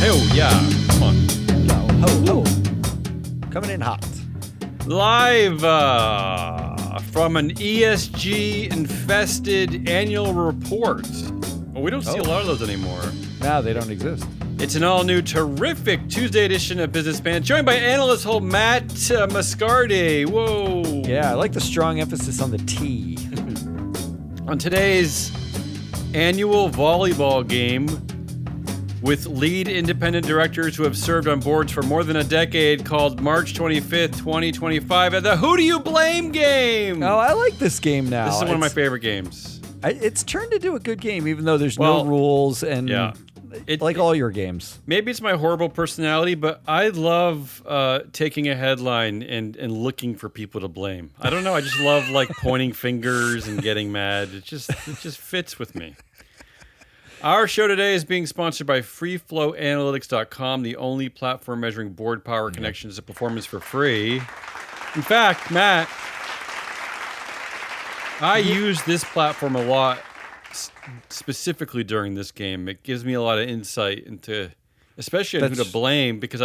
Oh, yeah. Come on. Ho. Coming in hot. Live from an ESG-infested annual report. Well, we don't see a lot of those anymore. No, they don't exist. It's an all-new, terrific Tuesday edition of Business Man, joined by analyst Matt Moscardi. Whoa. Yeah, I like the strong emphasis on the T. On today's annual volleyball game with lead independent directors who have served on boards for more than a decade, called March 25th, 2025, at the Who Do You Blame game. Oh, I like this game now. This is one of my favorite games. It's turned into a good game, even though there's no rules and like all your games. Maybe it's my horrible personality, but I love taking a headline and looking for people to blame. I don't know. I just love like pointing fingers and getting mad. It just fits with me. Our show today is being sponsored by FreeFlowAnalytics.com, the only platform measuring board power connections and performance for free. In fact, Matt, I use this platform a lot, specifically during this game. It gives me a lot of insight into, especially who to blame, because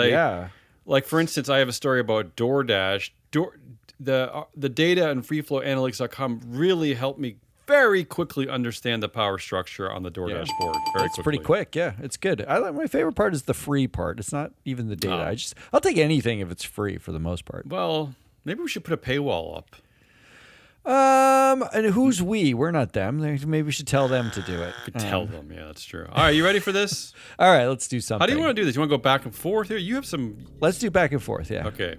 like for instance, I have a story about DoorDash. The data on FreeFlowAnalytics.com really helped me very quickly understand the power structure on the DoorDash board. It's pretty quick. Yeah, it's good. My favorite part is the free part. It's not even the data. I'll take anything if it's free for the most part. Well, maybe we should put a paywall up. And who's we? We're not them. Maybe we should tell them to do it. Tell them. Yeah, that's true. All right, you ready for this? All right, let's do something. How do you want to do this? You want to go back and forth here? You have some. Let's do back and forth. Yeah. Okay.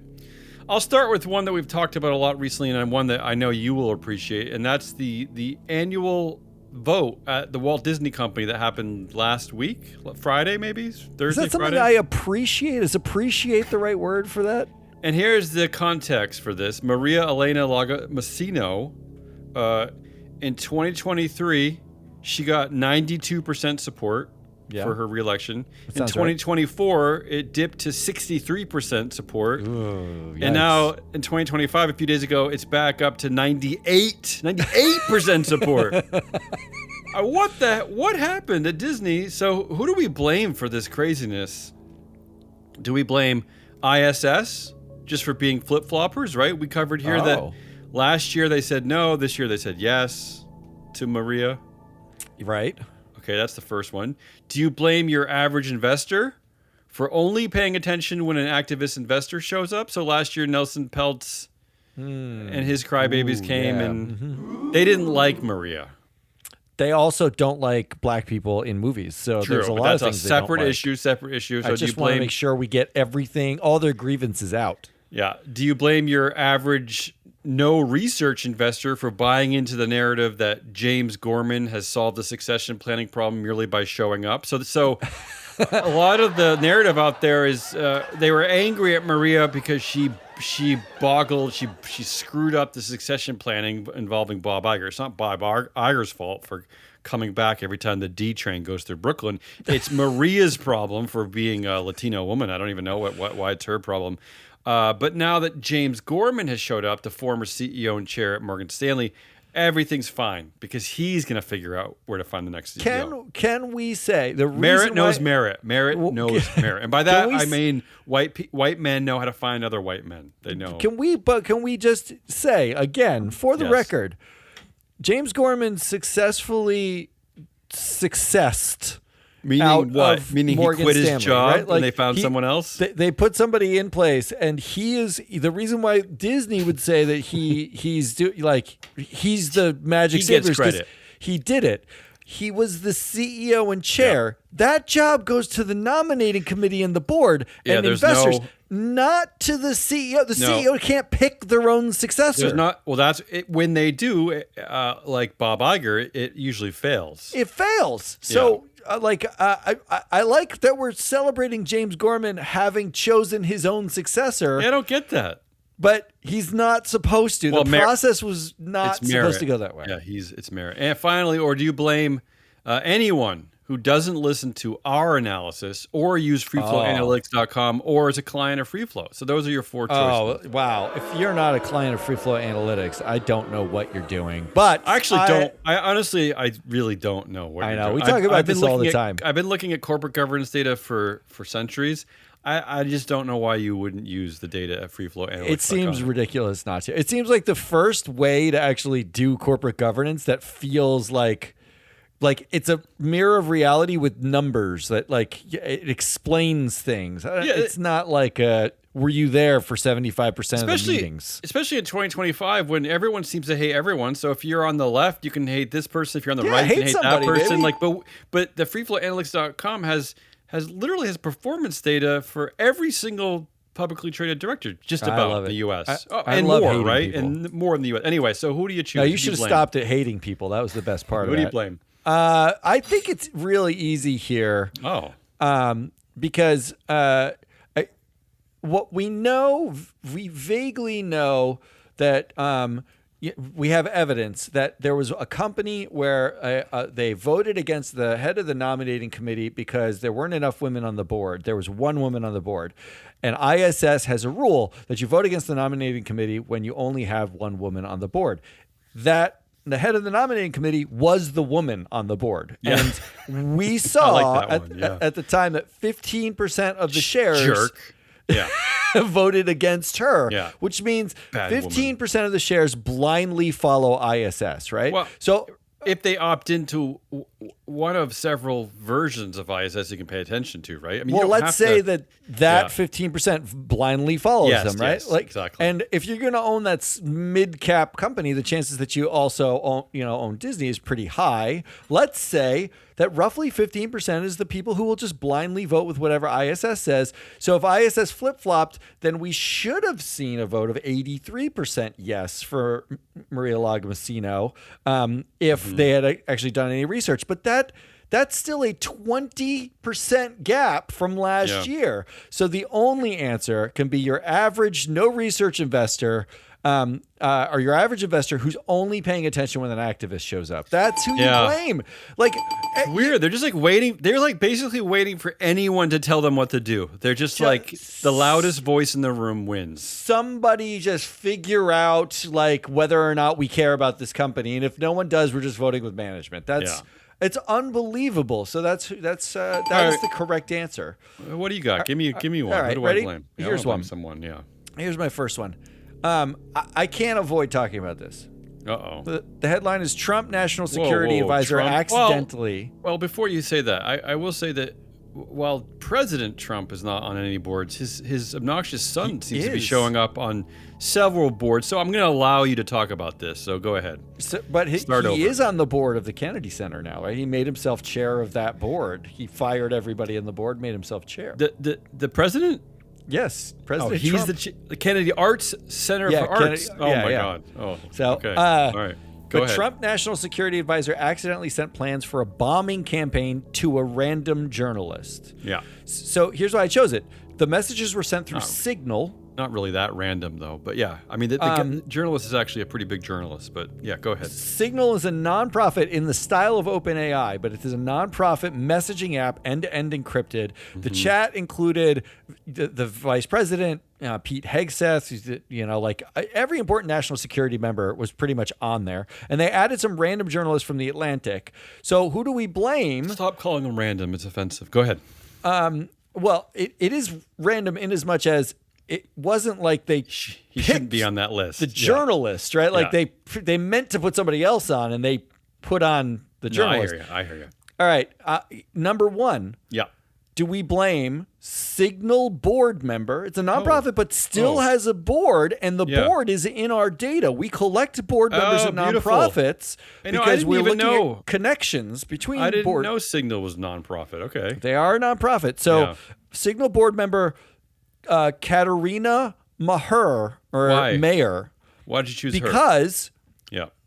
I'll start with one that we've talked about a lot recently, and one that I know you will appreciate, and that's the annual vote at the Walt Disney Company that happened last week, Friday maybe? Thursday, Is that something Friday? I appreciate? Is appreciate the right word for that? And here's the context for this. Maria Elena Lagomasino, in 2023, she got 92% support for her reelection. In 2024, it dipped to 63% support. Ooh, and now in 2025, a few days ago, it's back up to 98% support. What happened at Disney? So who do we blame for this craziness? Do we blame ISS just for being flip-floppers, right? We covered here that last year they said no, this year they said yes to Maria. Right. Okay, that's the first one. Do you blame your average investor for only paying attention when an activist investor shows up? So last year, Nelson Peltz and his crybabies came, and they didn't like Maria. They also don't like black people in movies. So there's a lot of things they don't like. Separate issue. So I just want to make sure we get everything, all their grievances out. Yeah. Do you blame your average no research investor for buying into the narrative that James Gorman has solved the succession planning problem merely by showing up? So a lot of the narrative out there is they were angry at Maria because she screwed up the succession planning involving Bob Iger. It's not Bob Iger's fault for coming back every time the D train goes through Brooklyn. It's Maria's problem for being a Latino woman. I don't even know why it's her problem. But now that James Gorman has showed up, the former CEO and chair at Morgan Stanley, everything's fine because he's going to figure out where to find the next CEO. Can we say the reason merit knows merit? Merit knows merit, and by that I mean white men know how to find other white men. They know. Can we just say again for the record, James Gorman successfully successed. Meaning what? Meaning he quit his job, right? And they found someone else? They put somebody in place, and he is the reason why Disney would say that he's the magic savior. He gets credit. He did it. He was the CEO and chair. Yeah. That job goes to the nominating committee and the board and investors, not to the CEO. The CEO can't pick their own successor. That's it. When they do, like Bob Iger, it usually fails. It fails. So. I like that we're celebrating James Gorman having chosen his own successor. I don't get that. But he's not supposed to. The process was not supposed to go that way. Yeah, it's merit. And finally, or do you blame anyone who doesn't listen to our analysis or use freeflowanalytics.com or is a client of FreeFlow. So those are your 4 choices. Oh, wow. If you're not a client of FreeFlow Analytics, I don't know what you're doing. But I actually don't. I really don't know what you're doing. We talk about this all the time. I've been looking at corporate governance data for centuries. I just don't know why you wouldn't use the data at freeflowanalytics.com. It seems ridiculous not to. It seems like the first way to actually do corporate governance that feels like it's a mirror of reality with numbers that it explains things. It's not like were you there for 75% of the meetings? Especially in 2025 when everyone seems to hate everyone. So if you're on the left, you can hate this person. If you're on the right, you can hate that person. Baby. But the freeflowanalytics.com has performance data for every single publicly traded director just about in the U.S. I love more, hating right? people. And more in the U.S. Anyway, so who do you choose? No, you should have stopped at hating people. That was the best part of it. Who do you blame? I think it's really easy here. Because what we know, we vaguely know that we have evidence that there was a company where they voted against the head of the nominating committee because there weren't enough women on the board. There was one woman on the board. And ISS has a rule that you vote against the nominating committee when you only have one woman on the board. That the head of the nominating committee was the woman on the board. Yeah. And we saw like at the time that 15% of the shares voted against her, which means 15% of the shares blindly follow ISS, right? Well, so if they opt into one of several versions of ISS you can pay attention to, right? I mean, let's say that 15% blindly follows them, right? Yes, exactly. And if you're going to own that mid-cap company, the chances that you also own Disney is pretty high. Let's say that roughly 15% is the people who will just blindly vote with whatever ISS says. So if ISS flip-flopped, then we should have seen a vote of 83% yes for Maria Lagomacino if they had actually done any research. But that's still a 20% gap from last year. So the only answer can be your average no research investor or your average investor who's only paying attention when an activist shows up. That's who you blame. It's weird. They're just waiting. They're basically waiting for anyone to tell them what to do. They're just the loudest voice in the room wins. Somebody just figure out whether or not we care about this company. And if no one does, we're just voting with management. It's unbelievable. So that is the correct answer. What do you got? Give me one. All right, who do ready? I blame? Here's one. Someone. Yeah. Here's my first one. I can't avoid talking about this. The headline is Trump National Security Advisor Trump? accidentally. Well, before you say that, I will say that while President Trump is not on any boards, his obnoxious son seems to be showing up on several boards. So I'm going to allow you to talk about this. So go ahead. But he is on the board of the Kennedy Center now, right? He made himself chair of that board. He fired everybody in the board, made himself chair. The president? Yes, President he's Trump. The Kennedy Arts Center for Arts. God. Oh, so okay. All right. Go ahead. Trump National Security Advisor accidentally sent plans for a bombing campaign to a random journalist. Yeah. So here's why I chose it. The messages were sent through Signal. Not really that random, though. But yeah, I mean, the journalist is actually a pretty big journalist. But yeah, go ahead. Signal is a nonprofit in the style of OpenAI, but it is a nonprofit messaging app, end-to-end encrypted. Mm-hmm. The chat included the vice president, Pete Hegseth, who's, every important national security member was pretty much on there. And they added some random journalists from The Atlantic. So who do we blame? Stop calling them random. It's offensive. Go ahead. Well, it is random in as much as it wasn't like they he shouldn't be on that list. The journalist, right? Like they meant to put somebody else on, and they put on the journalist. I hear you. All right. Number one. Yeah. Do we blame Signal board member? It's a nonprofit, but still has a board, and the board is in our data. We collect board members of nonprofits because we're looking at connections between board. I didn't know Signal was nonprofit. Okay. They are a nonprofit. So Signal board member Katerina Maher, or Why? Mayer. Why did you choose her? Because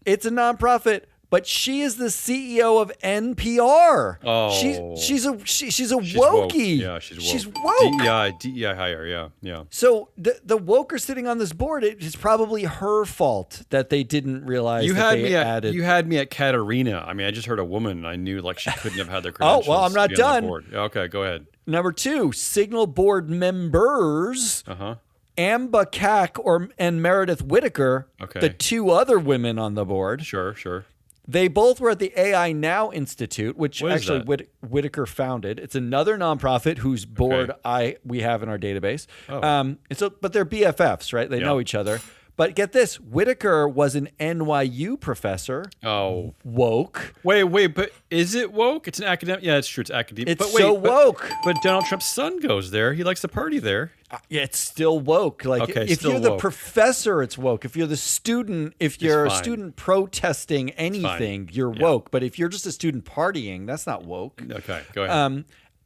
it's a nonprofit, but she is the CEO of NPR. Oh, she's a wokey. Woke. Yeah, she's woke. She's woke. DEI hire. Yeah. So the woke are sitting on this board. It's probably her fault that they didn't realize You that had added. You had me at Katerina. I mean, I just heard a woman, and I knew like she couldn't have had their credentials. Oh, well, I'm not to be on done. the board. Okay, go ahead. Number 2, Signal board members. Uh-huh. Amba Cack and Meredith Whittaker, Okay. the 2 other women on the board. Sure. They both were at the AI Now Institute, which What is actually Whittaker founded. It's another nonprofit whose board we have in our database. Oh. But they're BFFs, right? They know each other. But get this, Whittaker was an NYU professor. Oh. Woke. Wait, but is it woke? It's an academic. Yeah, it's true. It's academic. It's but wait, so woke. But Donald Trump's son goes there. He likes to party there. Yeah, it's still woke. Like Okay, if still you're the woke. professor, it's woke. If you're the student, if you're a fine. student protesting anything, you're woke. But if you're just a student partying, that's not woke. Okay, go ahead.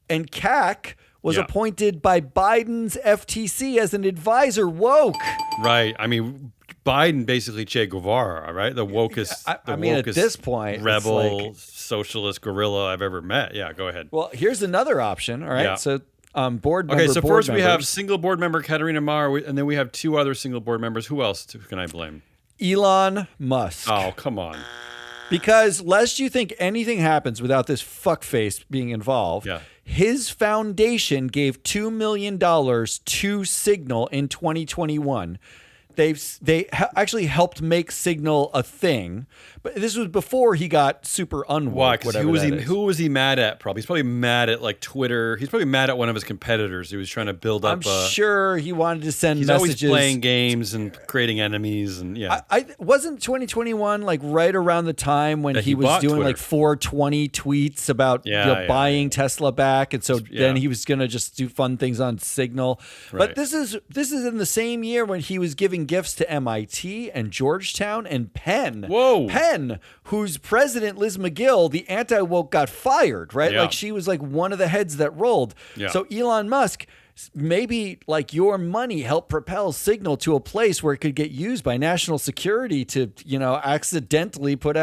And CAC was Yeah. appointed by Biden's FTC as an advisor. Woke. Right. I mean, Biden basically Che Guevara, right? The wokest, I mean, at this point, it's rebel, like- socialist gorilla I've ever met. Yeah, go ahead. Well, here's another option. All right. Yeah. So board Okay, member. so board first we have members. single board member Katerina Maher, and then we have 2 other single board members. Who else can I blame? Elon Musk. Oh, come on. Because lest you think anything happens without this fuckface being involved, Yeah. his foundation gave $2 million to Signal in 2021. Actually helped make Signal a thing, but this was before he got super unwoke. Why? Because whatever who was he mad at? Probably he's probably mad at like Twitter. He's probably mad at one of his competitors. He was trying to build up. I'm sure he wanted to send He's messages. always playing games and creating enemies, and yeah. I wasn't 2021 like right around the time when That he he was bought doing Twitter. like 420 tweets about buying Tesla back, and so then he was gonna just do fun things on Signal. Right. But this is in the same year when he was giving gifts to MIT and Georgetown and Penn. Whoa. Penn, whose president Liz McGill, the anti-woke, got fired. Right, Yeah. like she was like one of the heads that rolled. Yeah. So Elon Musk. Maybe like your money helped propel Signal to a place where it could get used by national security to, accidentally put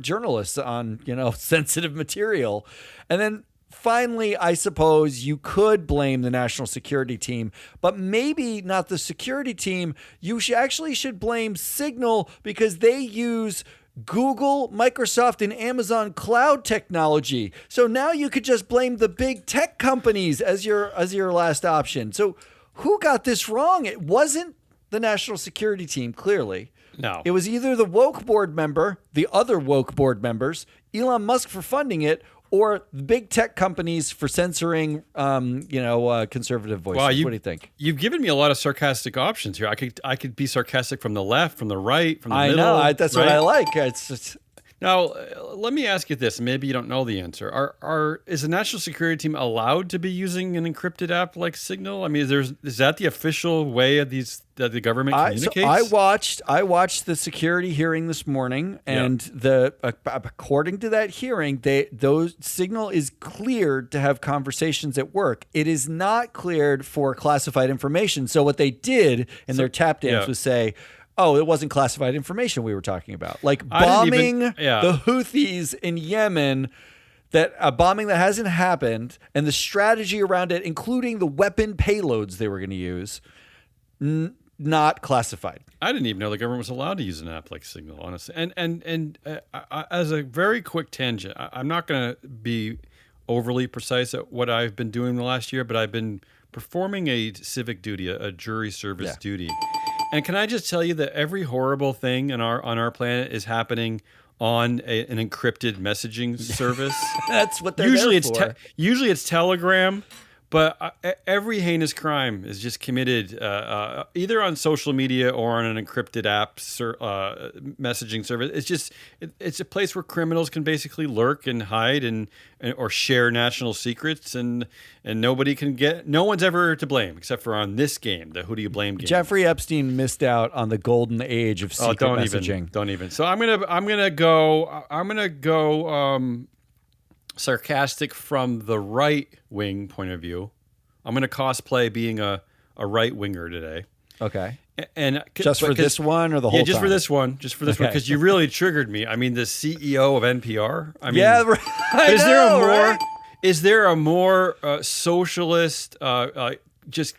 journalists on, sensitive material. And then finally, I suppose you could blame the national security team, but maybe not the security team. You should blame Signal because they use Google, Microsoft, and Amazon cloud technology. So now you could just blame the big tech companies as your last option. So who got this wrong? It wasn't the national security team, clearly. No. It was either the woke board member, the other woke board members, Elon Musk for funding it, or the big tech companies for censoring, conservative voices. Wow, What do you think? You've given me a lot of sarcastic options here. I could be sarcastic from the left, from the right, from the middle. I know. That's what right? I like. It's just, Now, let me ask you this. Maybe you don't know the answer. Is the national security team allowed to be using an encrypted app like Signal? I mean, is that the official way of that the government communicates? I watched the security hearing this morning, and according to that hearing, Signal is cleared to have conversations at work. It is not cleared for classified information. So what they did in their tap dance was say, oh, it wasn't classified information we were talking about. Like bombing the Houthis in Yemen, a bombing that hasn't happened, and the strategy around it, including the weapon payloads they were going to use, not classified. I didn't even know the government was allowed to use an app like Signal, honestly. And as a very quick tangent, I'm not going to be overly precise at what I've been doing the last year, but I've been performing a civic duty, a jury service duty. And can I just tell you that every horrible thing on our planet is happening on an encrypted messaging service? That's what they're usually there for. Usually it's Telegram, but every heinous crime is just committed either on social media or on an encrypted app messaging service. It's a place where criminals can basically lurk and hide or share national secrets, and no one's ever to blame except for on this game, the who do you blame game. Jeffrey Epstein missed out on the golden age of secret messaging. Don't even. So I'm gonna go sarcastic from the right wing point of view. I'm gonna cosplay being a right winger today. Okay. And just for this one or the whole yeah, just time? for this one, because you really triggered me. I mean, the CEO of NPR. I mean, yeah, right. Is there a more? Right? Is there a more socialist? Just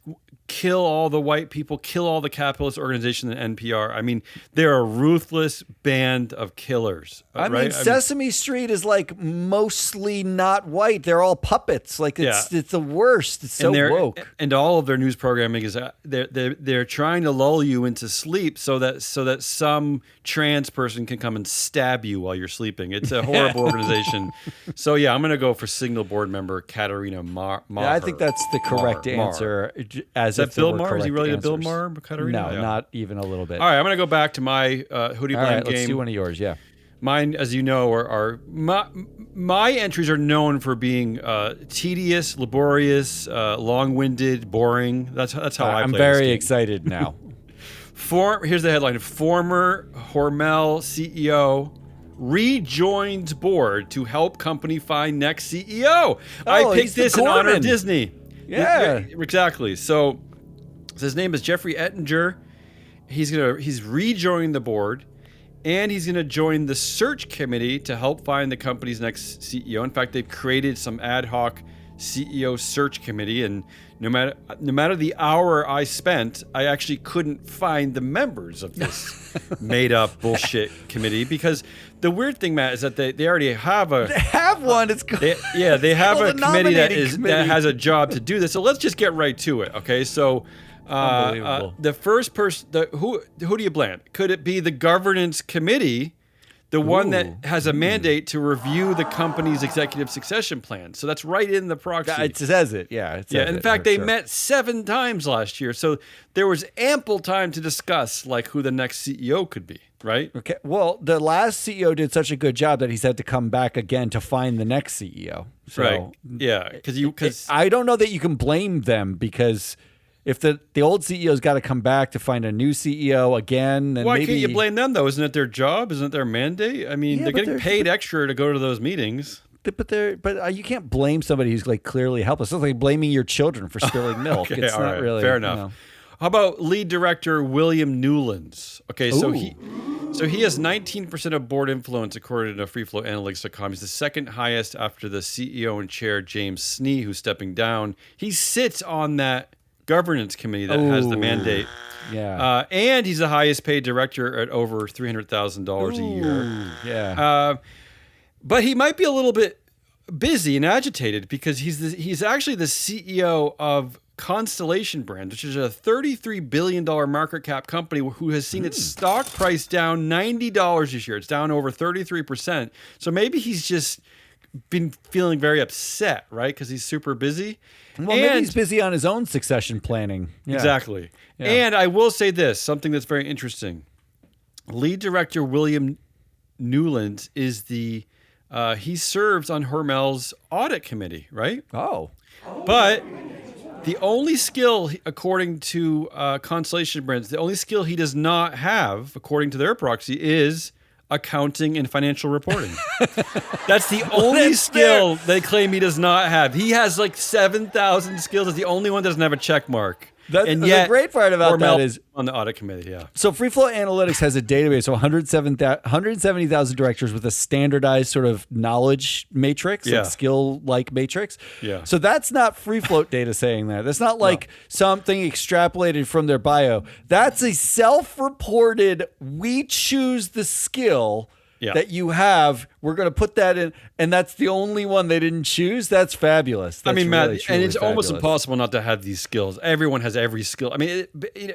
kill all the white people, kill all the capitalist organization than NPR. I mean, they're a ruthless band of killers. I right? mean, Sesame Street is like mostly not white. They're all puppets. Like it's the worst. It's so woke. And all of their news programming is they're trying to lull you into sleep so that some trans person can come and stab you while you're sleeping. It's a horrible organization. So yeah, I'm gonna go for Signal board member Katarina Maher. Yeah, I think that's the correct answer. As is that Bill Maher? Is he related to Bill Maher? No, not even a little bit. All right, I'm going to go back to my Who Do You Blame All right, game. Let's do one of yours, yeah. Mine, as you know, are my entries are known for being tedious, laborious, long-winded, boring. That's how I play I'm this very game. excited now. Here's the headline. Former Hormel CEO rejoins board to help company find next CEO. I picked this in honor of Disney. Yeah, exactly. So his name is Jeffrey Ettinger. He's rejoining the board, and he's gonna join the search committee to help find the company's next CEO. In fact, they've created some ad hoc CEO search committee, and no matter the hour I spent, I actually couldn't find the members of this made up bullshit committee, because the weird thing, Matt, is that they already have a... They have one. It's called, they have a committee that has a job to do this. So let's just get right to it, okay? So the first person... Who do you blame? Could it be the governance committee, the one that has a mandate to review the company's executive succession plan? So that's right in the proxy. It says it, yeah. In fact, they met 7 times last year. So there was ample time to discuss like who the next CEO could be, right? Okay. Well, the last CEO did such a good job that he's had to come back again to find the next CEO. So, right. Yeah. Because I don't know that you can blame them, because if the old CEO's got to come back to find a new CEO again, then why can't you blame them though? Isn't it their job? Isn't it their mandate? I mean, they're getting paid extra to go to those meetings. But you can't blame somebody who's like clearly helpless. It's like blaming your children for spilling milk. Okay, it's not right, really fair enough. You know. How about lead director William Newlands? Okay, so he has 19% of board influence according to freeflowanalytics.com. He's the second highest after the CEO and chair James Snee, who's stepping down. He sits on that governance committee that has the mandate. Yeah. And he's the highest paid director at over $300,000 a year. Yeah. But he might be a little bit busy and agitated because he's actually the CEO of Constellation Brands, which is a $33 billion market cap company who has seen its stock price down $90 this year. It's down over 33%. So maybe he's just been feeling very upset, right? Because he's super busy. Well, maybe he's busy on his own succession planning. Yeah. Exactly. Yeah. And I will say this, something that's very interesting. Lead director William Newlands is he serves on Hormel's audit committee, right? Oh. But the only skill, according to Constellation Brands, the only skill he does not have, according to their proxy, is accounting and financial reporting. That's the only skill they claim he does not have. He has like 7,000 skills. It's the only one that doesn't have a check mark. And yet, the great part about that is on the audit committee, yeah. So Freeflow Analytics has a database of 170,000 directors with a standardized sort of knowledge matrix, like skill-like matrix. Yeah. So that's not free float data saying that. That's not like something extrapolated from their bio. That's a self-reported, we choose the skill that you have. We're going to put that in, and that's the only one they didn't choose. That's fabulous. That's Matt, really, and it's almost fabulous. impossible not to have these skills. Everyone has every skill. I mean,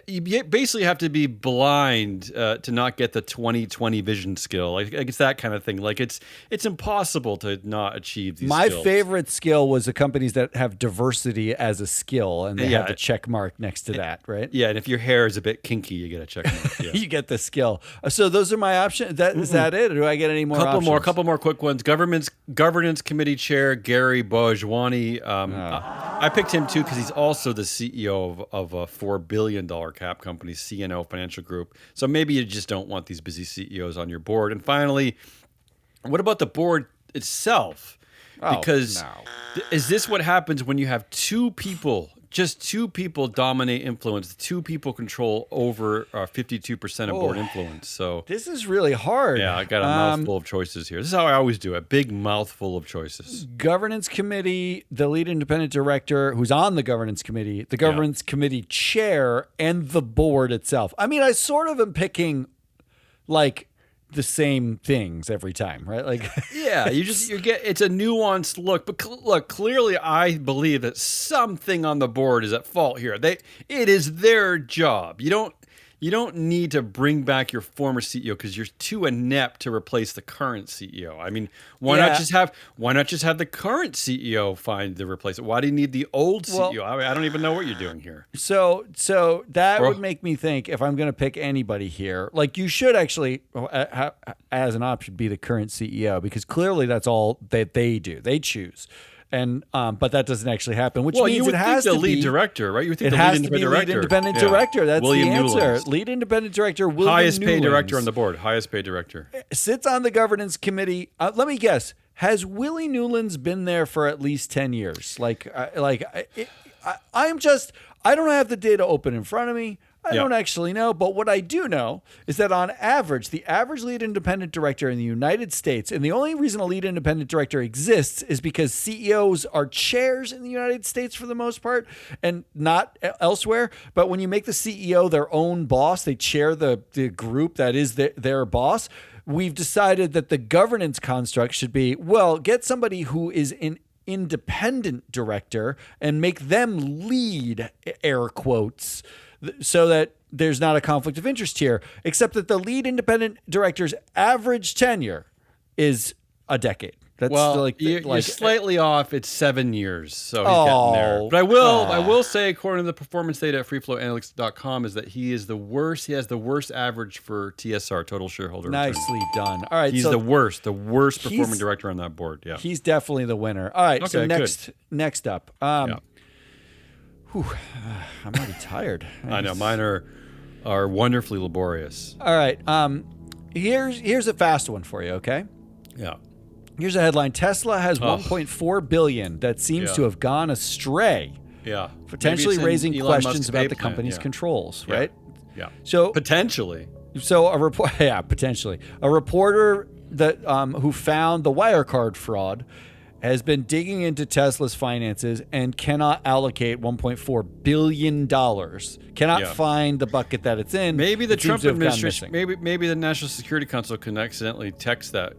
you basically have to be blind to not get the 20/20 vision skill. Like it's that kind of thing. Like it's impossible to not achieve these skills. My favorite skill was the companies that have diversity as a skill, and they have the check mark next to that, right? Yeah, and if your hair is a bit kinky, you get a check mark. Yeah. You get the skill. So those are my options. Is that it? Or do I get any more options? Couple more quick ones. Governance Committee Chair Gary Bojwani. I picked him too because he's also the CEO of a $4 billion cap company, CNO Financial Group. So maybe you just don't want these busy CEOs on your board. And finally, what about the board itself? Because is this what happens when you have two people just two people dominate influence. Two people control over 52% of board influence. So this is really hard. Yeah, I got a mouthful of choices here. This is how I always do it. Big mouthful of choices. Governance committee, the lead independent director who's on the governance committee, the governance committee chair, and the board itself. I mean, I sort of am picking like the same things every time, right? Like, yeah, you get it's a nuanced look. But look, clearly, I believe that something on the board is at fault here. It is their job. You don't need to bring back your former CEO because you're too inept to replace the current CEO. I mean, why not just have the current CEO find the replacement? Why do you need the old CEO? I mean, I don't even know what you're doing here. So that would make me think, if I'm going to pick anybody here, like, you should actually, as an option, be the current CEO, because clearly that's all that they do. They choose. And but that doesn't actually happen, which means it has to be the lead director, right? You would think it the has to be lead independent director. That's William the answer. Newlands. Lead independent director, William highest paid Newlands. director on the board. Highest paid director Sits on the governance committee. Let me guess. Has Willie Newlands been there for at least 10 years? I don't have the data open in front of me. I don't actually know, but what I do know is that on average, the average lead independent director in the United States, and the only reason a lead independent director exists is because CEOs are chairs in the United States for the most part and not elsewhere. But when you make the CEO their own boss, they chair the group that is their boss. We've decided that the governance construct should be, get somebody who is an independent director and make them lead, air quotes, so that there's not a conflict of interest here, except that the lead independent director's average tenure is a decade. That's you're slightly off. It's 7 years, so he's getting there. But I will say, according to the performance data at freeflowanalytics.com, is that he is the worst. He has the worst average for TSR, total shareholder return. Nicely done. All right, he's the worst performing director on that board. Yeah, he's definitely the winner. All right, so next up. I'm already tired. I know, mine are wonderfully laborious. All right. Here's a fast one for you, okay? Yeah. Here's a headline. Tesla has $1.4 billion that seems to have gone astray. Yeah. Potentially raising questions about the company's controls, right? Yeah. So potentially. So potentially. A reporter that who found the Wirecard fraud has been digging into Tesla's finances and cannot allocate $1.4 billion. Cannot find the bucket that it's in. Maybe the Trump administration, maybe the National Security Council can accidentally text that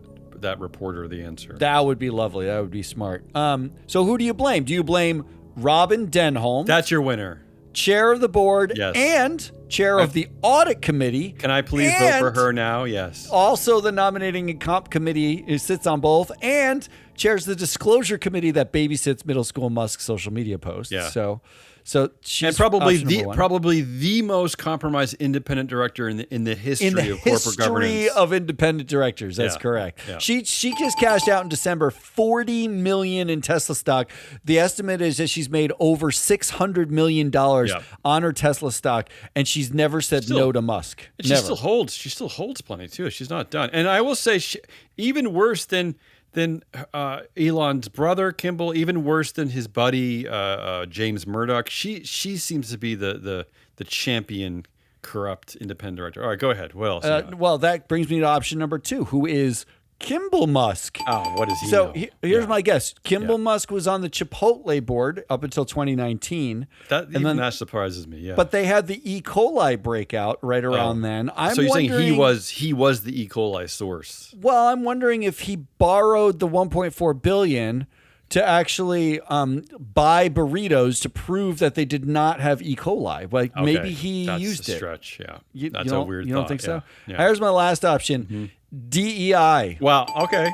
reporter the answer. That would be lovely. That would be smart. So who do you blame? Do you blame Robin Denholm? That's your winner. Chair of the board, yes, and chair of the audit committee. Can I please vote for her now? Yes. Also the nominating and comp committee, who sits on both, and chairs the disclosure committee that babysits middle school Musk social media posts. Yeah. So she's probably the most compromised independent director in the history of corporate governance. History of independent directors. That's correct. Yeah. She just cashed out in December $40 million in Tesla stock. The estimate is that she's made over $600 million on her Tesla stock, and she's never said no to Musk. She still holds plenty too. She's not done. And I will say, even worse than Elon's brother Kimball, even worse than his buddy James Murdoch. She seems to be the champion corrupt independent director. All right, go ahead. What else? Well, that brings me to option number 2, who is Kimball Musk. Oh, what is he? So here's my guess. Kimball Musk was on the Chipotle board up until 2019. That surprises me. Yeah, but they had the E. coli breakout right around then. So you're saying he was the E. coli source? Well, I'm wondering if he borrowed the $1.4 billion to actually buy burritos to prove that they did not have E. coli. Maybe he used it. That's a stretch. Yeah, That's a weird thought. You don't think so? Yeah. Here's my last option. Mm-hmm. DEI. Wow. Okay.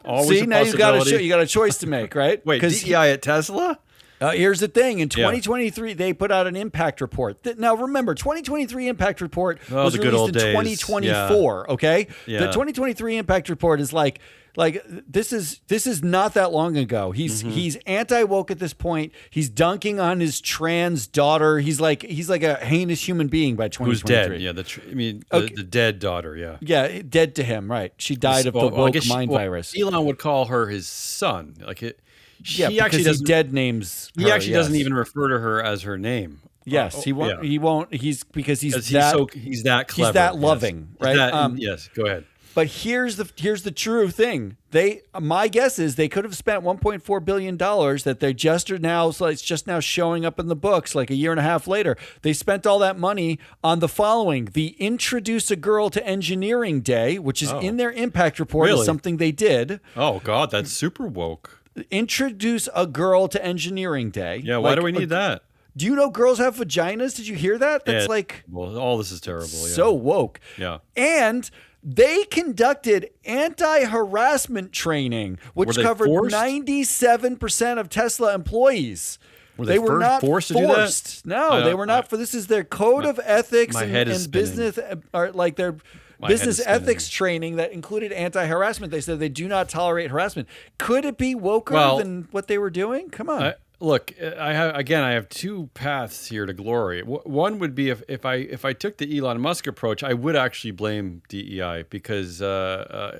Always See, now you got a choice to make, right? Wait, DEI at Tesla? Here's the thing. In 2023, they put out an impact report. Now, remember, 2023 impact report was released in 2024, okay? Yeah. The 2023 impact report is like this is not that long ago. He's anti-woke at this point. He's dunking on his trans daughter. He's like a heinous human being by 2023. Who's dead? Yeah, the dead daughter. Yeah. Yeah, dead to him. Right. She died of the woke mind virus. Elon would call her his son. He actually doesn't dead names. He actually doesn't even refer to her as her name. Yes, he won't. Yeah. He won't. He's that clever. He's that loving, yes. right? Yes. Go ahead. But here's the true thing. My guess is they could have spent $1.4 billion that they just are now. So it's just now showing up in the books like a year and a half later. They spent all that money on the following: the Introduce a Girl to Engineering Day, which is in their impact report, is something they did. Oh God, that's super woke. Introduce a Girl to Engineering Day. Yeah. Why do we need that? Do you know girls have vaginas? Did you hear that? That's well, all this is terrible. So woke. Yeah. And they conducted anti-harassment training, which covered 97% of Tesla employees. They were not forced to do that? No, they were not. This is their code of ethics and business, or like their business ethics training that included anti-harassment. They said they do not tolerate harassment. Could it be woker than what they were doing? Come on. Look, I have two paths here to glory. One would be if I took the Elon Musk approach, I would actually blame DEI because that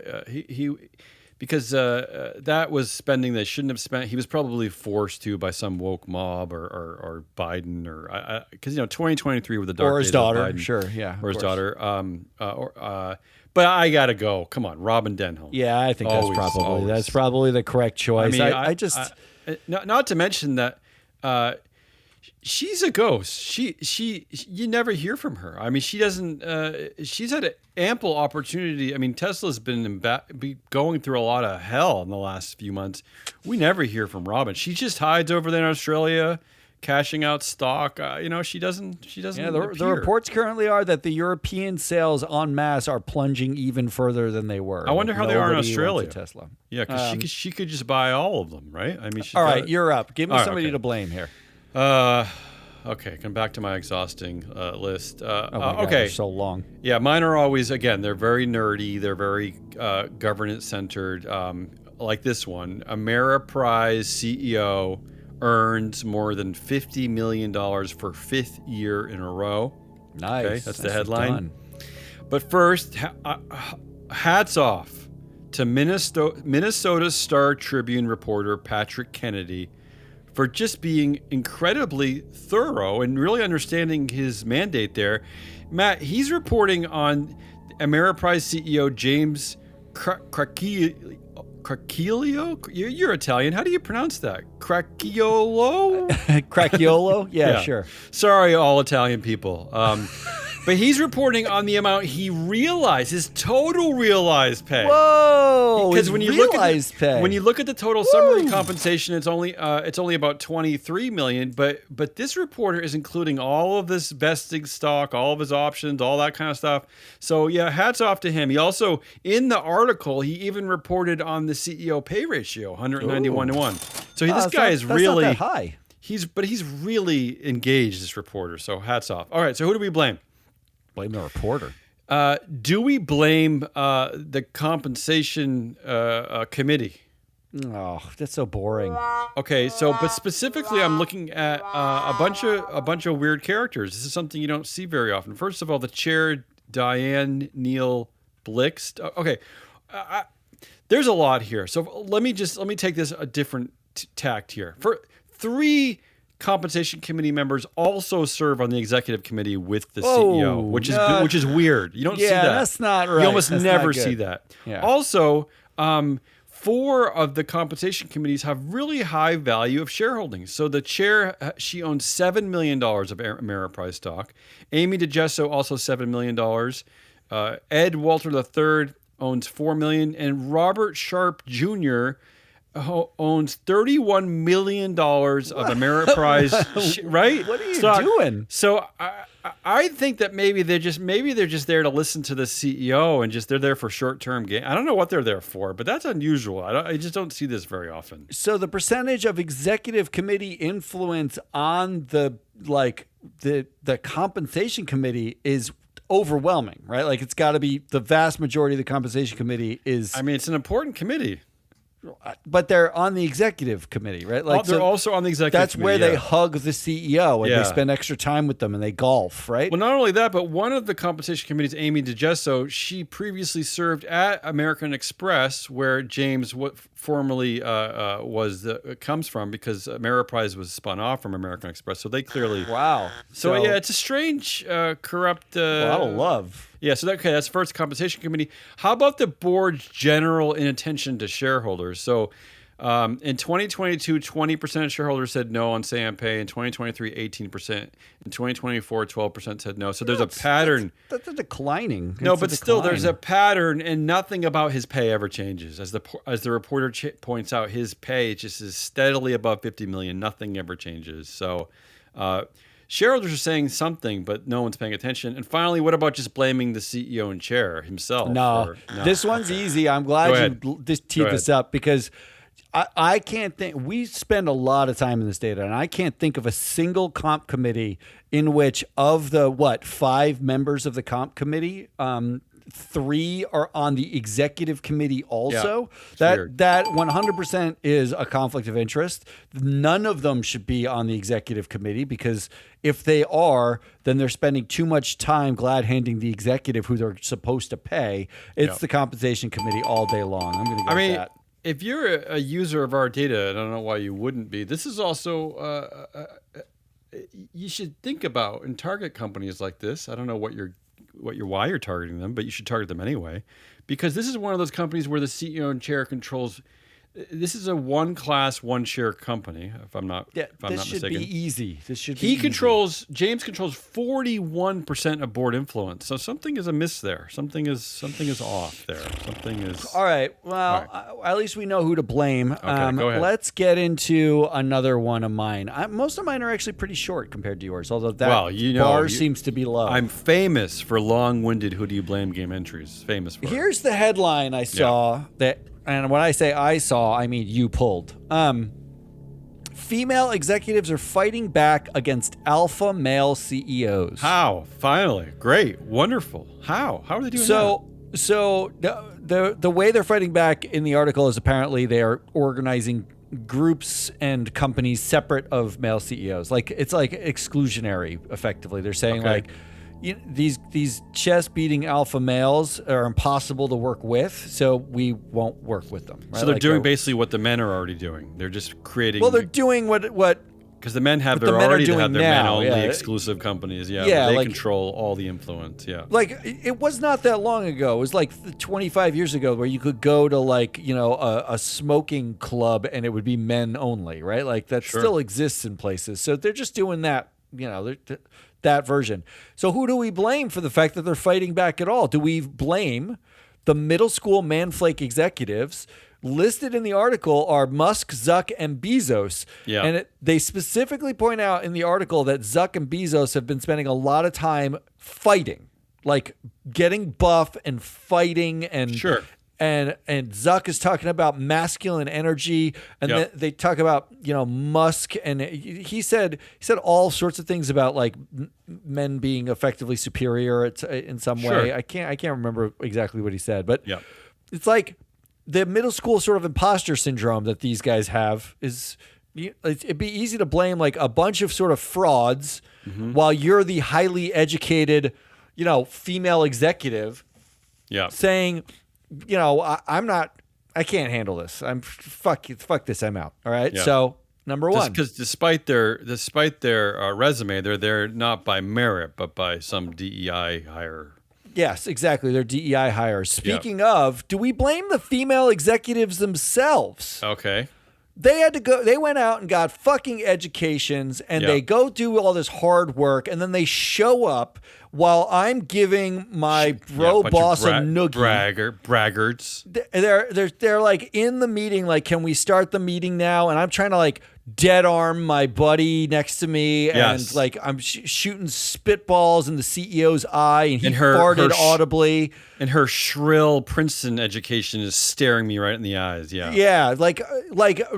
was spending they shouldn't have spent. He was probably forced to by some woke mob or Biden or because 2023 with the dark days his daughter, of Biden, sure, yeah, or his daughter. But I gotta go. Come on, Robin Denholm. Yeah, I think that's probably the correct choice. I just. Not to mention that she's a ghost. You never hear from her. I mean, she doesn't. She's had an ample opportunity. I mean, Tesla's been going through a lot of hell in the last few months. We never hear from Robin. She just hides over there in Australia, cashing out stock. She doesn't. Yeah, the reports currently are that the European sales en masse are plunging even further than they were. I wonder how they are in Australia. Tesla. Yeah, because she could just buy all of them, right? I mean, all right, you're up. Give me somebody to blame here. Okay, come back to my exhausting list. God, they're so long. Yeah, mine are always they're very nerdy. They're very governance centered. Like this one, Ameriprise CEO earns more than $50 million for 5th year in a row. Nice. Okay, that's the headline. But first, hats off to Minnesota Star Tribune reporter Patrick Kennedy for just being incredibly thorough and really understanding his mandate there. Matt, he's reporting on Ameriprise CEO James Cracchiolo. You're Italian. How do you pronounce that? Cracchiolo? Cracchiolo? Yeah, sure. Sorry, all Italian people. But he's reporting on the amount he realized, his total realized pay. Whoa! Because when you look at the total summary Woo! Compensation, it's only about $23 million. But this reporter is including all of this vesting stock, all of his options, all that kind of stuff. So yeah, hats off to him. He also, in the article, he even reported on the CEO pay ratio, 191 to 1. So this guy is really not that high. He's really engaged, this reporter. So hats off. All right, so who do we blame? Blame the reporter. Do we blame the compensation committee? Oh, that's so boring. Okay, but specifically, I'm looking at a bunch of weird characters. This is something you don't see very often. First of all, the chair, Diane Neal Blixt. Okay, there's a lot here. So let me take this a different tact here. For 3 compensation committee members also serve on the executive committee with the CEO, which is weird. You don't see that. That's not right. You almost never see that. Yeah. Also, 4 of the compensation committees have really high value of shareholding. So the chair, she owns $7 million of Ameriprise stock. Amy DiGesso also $7 million. Ed Walter III owns $4 million, and Robert Sharp Jr. owns $31 million of Ameriprise, right? What are you doing? So I think that maybe they're just there to listen to the CEO and they're there for short-term gain. I don't know what they're there for, but that's unusual. I just don't see this very often. So the percentage of executive committee influence on the compensation committee is overwhelming, right? Like it's got to be the vast majority of the compensation committee is. I mean, it's an important committee. But they're on the executive committee, right? Like they're also on the executive committee. That's where they hug the CEO and they spend extra time with them and they golf, right? Well, not only that, but one of the compensation committees, Amy DeGesso, she previously served at American Express, where James formerly comes from, because Ameriprise was spun off from American Express. So they clearly So yeah, it's a strange, corrupt. A lot of love. Yeah, so that's first compensation committee. How about the board's general inattention to shareholders? So in 2022, 20% of shareholders said no on say on pay. In 2023, 18%. In 2024, 12% said no. So there's a pattern. That's a declining. No, but still, there's a pattern, and nothing about his pay ever changes. As the reporter points out, his pay just is steadily above $50 million. Nothing ever changes. So shareholders are saying something, but no one's paying attention. And finally, what about just blaming the CEO and chair himself? No. This one's easy. I'm glad you teed this up, because I can't think. We spend a lot of time in this data, and I can't think of a single comp committee in which, of the 5 members of the comp committee, 3 are on the executive committee also. Yeah, that 100% is a conflict of interest. None of them should be on the executive committee, because if they are, then they're spending too much time glad-handing the executive who they're supposed to pay. It's the compensation committee all day long. I'm going to go with that. If you're a user of our data, and I don't know why you wouldn't be, this is also you should think about and target companies like this. I don't know why you're targeting them, but you should target them anyway, because this is one of those companies where the CEO and chair controls. This is a one class, one share company, if I'm not mistaken. This should be easy. James controls 41% of board influence. So something is amiss there. Something is off there. Something is. All right. Well, at least we know who to blame. Okay, go ahead. Let's get into another one of mine. Most of mine are actually pretty short compared to yours, although that bar seems to be low. I'm famous for long-winded who do you blame game entries. Famous for Here's the headline I saw that. And when I say I saw, I mean you pulled. Female executives are fighting back against alpha male CEOs. How? Finally. Great. Wonderful. How? How are they doing that? So the way they're fighting back in the article is apparently they are organizing groups and companies separate of male CEOs. It's like exclusionary, effectively. They're saying these chest-beating alpha males are impossible to work with, so we won't work with them. Right? So they're doing basically what the men are already doing. They're just creating. Well, they're doing what because the men have their men-only exclusive companies. Yeah, they control all the influence. Yeah, it was not that long ago. It was like 25 years ago where you could go to a smoking club and it would be men only, right? That still exists in places. So they're just doing that. That version. So who do we blame for the fact that they're fighting back at all? Do we blame the middle school manflake executives? Listed in the article are Musk, Zuck, and Bezos. Yeah. And they specifically point out in the article that Zuck and Bezos have been spending a lot of time fighting, getting buff and fighting and And Zuck is talking about masculine energy, and then they talk about Musk, and he said all sorts of things about men being effectively superior in some way. I can't remember exactly what he said, but it's like the middle school sort of imposter syndrome that these guys have is. It'd be easy to blame a bunch of sort of frauds while you're the highly educated, female executive, saying. I can't handle this. Fuck this. I'm out. All right. Yeah. So number one, because despite their resume, they're there not by merit, but by some DEI hire. Yes, exactly. They're DEI hires. Speaking of, do we blame the female executives themselves? Okay. They had to go. They went out and got fucking educations, and they go do all this hard work, and then they show up while I'm giving my bro boss a noogie. Braggarts. They're in the meeting. Can we start the meeting now? And I'm trying to dead arm my buddy next to me, Yes. and like I'm shooting spitballs in the CEO's eye, and he And farted audibly. And her shrill Princeton education is staring me right in the eyes. Yeah. Yeah, like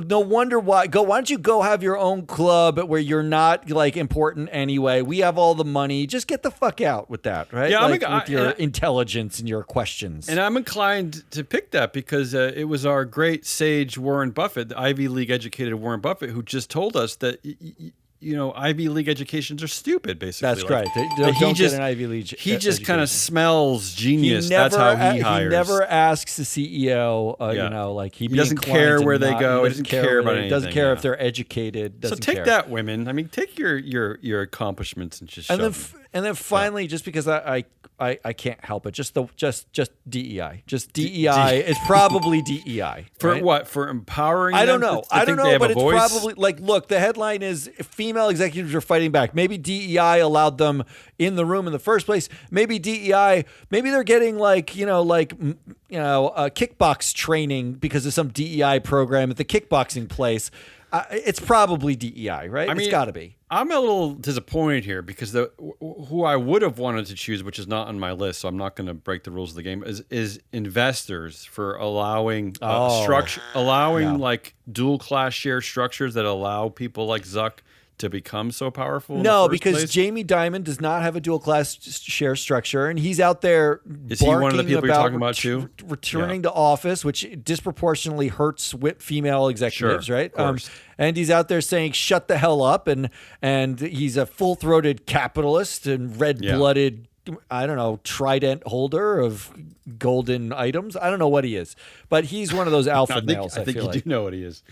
no wonder why. Why don't you go have your own club where you're not like important anyway? We have all the money. Just get the fuck out with that, right? Yeah, like, with your intelligence and your questions. And I'm inclined to pick that because it was our great sage Warren Buffett, the Ivy League educated Warren Buffett, who just told us that Ivy League educations are stupid. Basically, that's right. Don't get an Ivy League. He just kind of smells genius. That's how he hires. He never asks the CEO. He doesn't care where they go. He doesn't care about anything. Doesn't care if they're educated. So take that, women. I mean, take your accomplishments and just. And then finally, just because I can't help it, just DEI. Just DEI is probably DEI. For right? what? For empowering them? I don't know. I don't know, but it's voice? probably like, look, the headline is female executives are fighting back. Maybe DEI allowed them in the room in the first place. Maybe DEI, maybe they're getting kickbox training because of some DEI program at the kickboxing place. It's probably DEI, right? It's got to be. I'm a little disappointed here because who I would have wanted to choose, which is not on my list, so I'm not going to break the rules of the game, is investors for allowing like dual class share structures that allow people like Zuck to become so powerful. No, because Jamie Dimon does not have a dual class share structure, and he's out there. Is he one of the people you're talking about too? Returning to office, which disproportionately hurts female executives, sure, right? Of course. And he's out there saying, "Shut the hell up!" and he's a full-throated capitalist and red-blooded. I don't know, trident holder of golden items. I don't know what he is, but he's one of those alpha males. I think you do know what he is.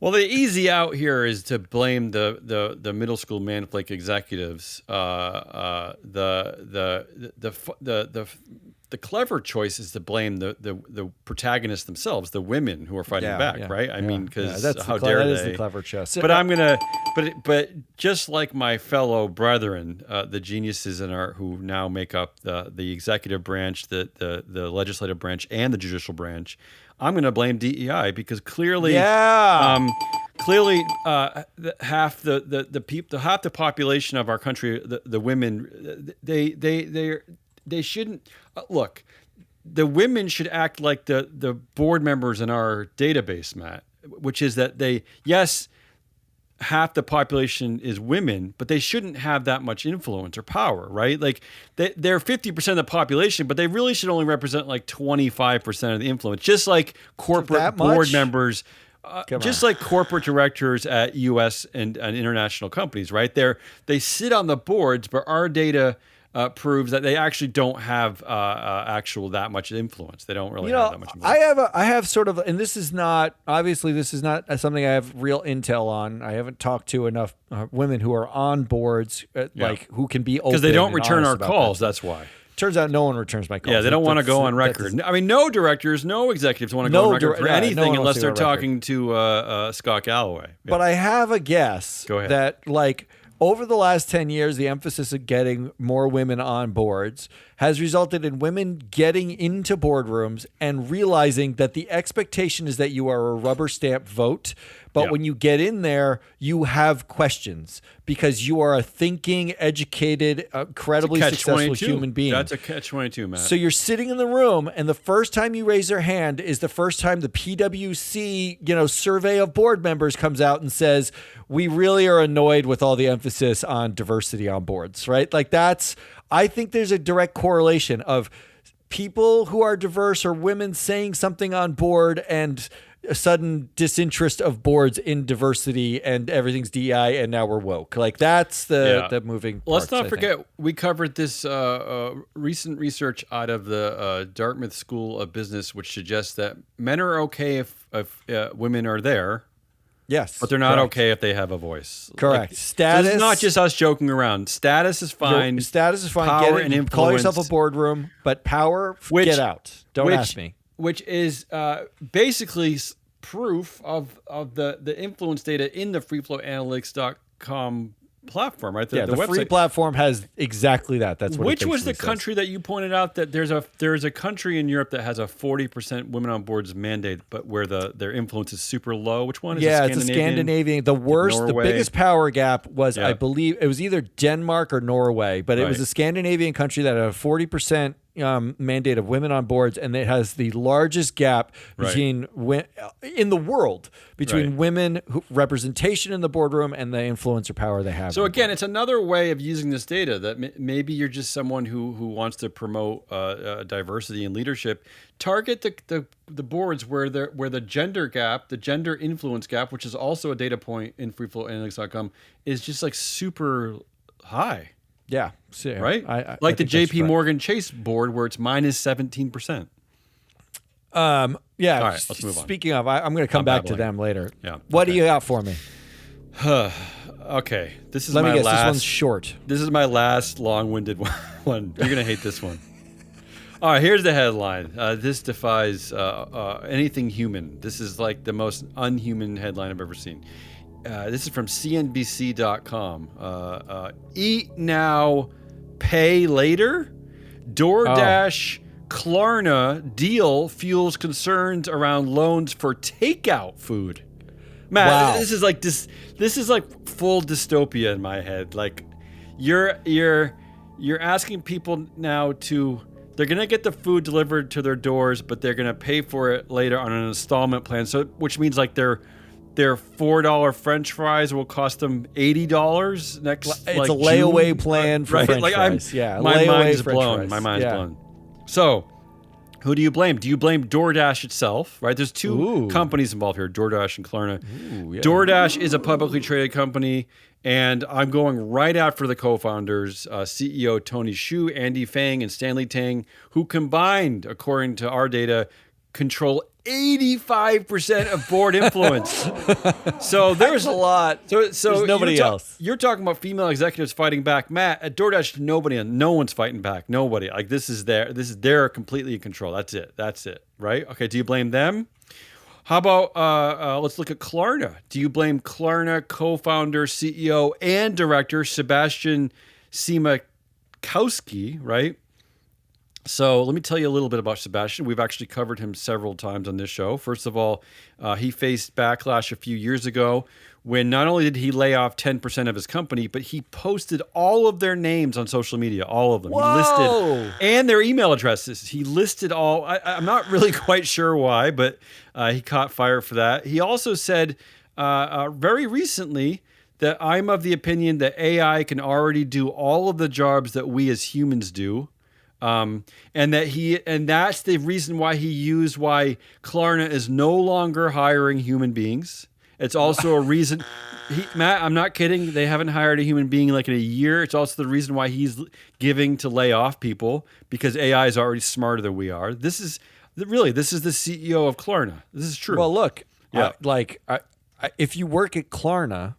Well, the easy out here is to blame the middle school manflake executives. The clever choice is to blame the protagonists themselves, the women who are fighting back, right? I mean, because how dare they? That is the clever choice. But but just like my fellow brethren, the geniuses who now make up the executive branch, the legislative branch, and the judicial branch, I'm going to blame DEI because clearly, half the population of our country, the women, they shouldn't look. The women should act like the board members in our database, Matt, which is that half the population is women, but they shouldn't have that much influence or power, right? Like they're 50% of the population, but they really should only represent like 25% of the influence, just like corporate board members, just like corporate directors at U.S. and international companies, right? They sit on the boards, but our data proves that they actually don't have that much influence. They don't really have that much influence. I have sort of, and this is not something I have real intel on. I haven't talked to enough women who are on boards, who can be open. Because they don't return our calls. That's why. Turns out no one returns my calls. Yeah, they don't want to go on record. I mean, no directors, no executives want to go on record for anything unless they're talking to Scott Galloway. Yeah. But I have a guess that over the last 10 years, the emphasis of getting more women on boards has resulted in women getting into boardrooms and realizing that the expectation is that you are a rubber stamp vote. But when you get in there, you have questions because you are a thinking, educated, incredibly successful human being. That's a catch-22, Matt. So you're sitting in the room, and the first time you raise your hand is the first time the PwC, survey of board members comes out and says, we really are annoyed with all the emphasis on diversity on boards, right? Like I think there's a direct correlation of people who are diverse or women saying something on board and a sudden disinterest of boards in diversity and everything's DEI and now we're woke. Like that's the moving parts. Let's not forget we covered this recent research out of the Dartmouth School of Business, which suggests that men are okay if women are there. Yes. But they're not okay if they have a voice. Correct. Status. So it's not just us joking around. Status is fine. Status is fine. Power and influence. Call yourself a boardroom, but power, get out. Don't ask me. Which is basically proof of the influence data in the freeflowanalytics.com platform, right? The website. free platform has exactly that. That's what. Which was the country that you pointed out that there's a country in Europe that has a 40% women on boards mandate, but where their influence is super low. Which one is it? It's a Scandinavian. The worst, Norway. The biggest power gap was, I believe, it was either Denmark or Norway, but it was a Scandinavian country that had a 40% mandate of women on boards, and it has the largest gap between in the world between women representation in the boardroom and the influencer power they have. So again, it's another way of using this data that maybe you're just someone who wants to promote diversity and leadership. Target the boards where the gender gap, the gender influence gap, which is also a data point in freeflowanalytics.com, is just like super high. Yeah. So, right? Like the JP Morgan Chase board where it's minus 17%. Yeah. All right, let's move on. Speaking of, I'm going to come back to them later. Yeah. What do you got for me? Okay. This is Let me guess, last. This one's short. This is my last long-winded one. You're going to hate this one. All right, here's the headline. This defies anything human. This is like the most unhuman headline I've ever seen. This is from CNBC.com. Eat now, pay later? DoorDash Klarna deal fuels concerns around loans for takeout food. Matt, this is like full dystopia in my head. Like you're asking people now they're going to get the food delivered to their doors, but they're going to pay for it later on an installment plan. So which means like their $4 French fries will cost them $80 next. It's a layaway plan for French fries. My mind's blown. My mind's blown. So, who do you blame? Do you blame DoorDash itself? Right? There's two companies involved here: DoorDash and Klarna. DoorDash is a publicly traded company, and I'm going right after the co-founders, CEO Tony Xu, Andy Fang, and Stanley Tang, who combined, according to our data, control 85% of board influence. So there's a lot. So there's nobody else. You're talking about female executives fighting back. Matt, at DoorDash, no one's fighting back. Nobody. Like this is they're completely in control. That's it. Right? Okay. Do you blame them? How about let's look at Klarna. Do you blame Klarna co-founder, CEO, and director Sebastian Siemiatkowski? Right. So let me tell you a little bit about Sebastian. We've actually covered him several times on this show. First of all, he faced backlash a few years ago when not only did he lay off 10% of his company, but he posted all of their names on social media, all of them. Whoa. He listed, and their email addresses. He listed all. I'm not really quite sure why, but he caught fire for that. He also said very recently that I'm of the opinion that AI can already do all of the jobs that we as humans do. And that's the reason why why Klarna is no longer hiring human beings. It's also a reason, Matt, I'm not kidding. They haven't hired a human being like in a year. It's also the reason why he's giving to lay off people because AI is already smarter than we are. This is the CEO of Klarna. This is true. Well, look, if you work at Klarna,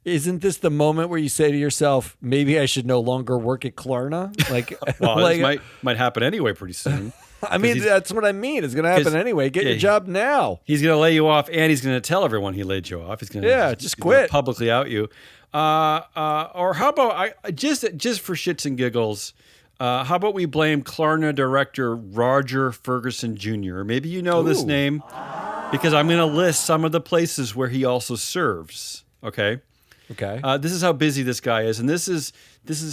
isn't this the moment where you say to yourself, maybe I should no longer work at Klarna? Like, this might happen anyway pretty soon. I mean, that's what I mean. It's going to happen anyway. Get your job now. He's going to lay you off, and he's going to tell everyone he laid you off. He's going to just quit, publicly out you. Or how about just for shits and giggles? How about we blame Klarna director Roger Ferguson Jr.? Maybe you know this name because I'm going to list some of the places where he also serves. Okay. This is how busy this guy is, and this is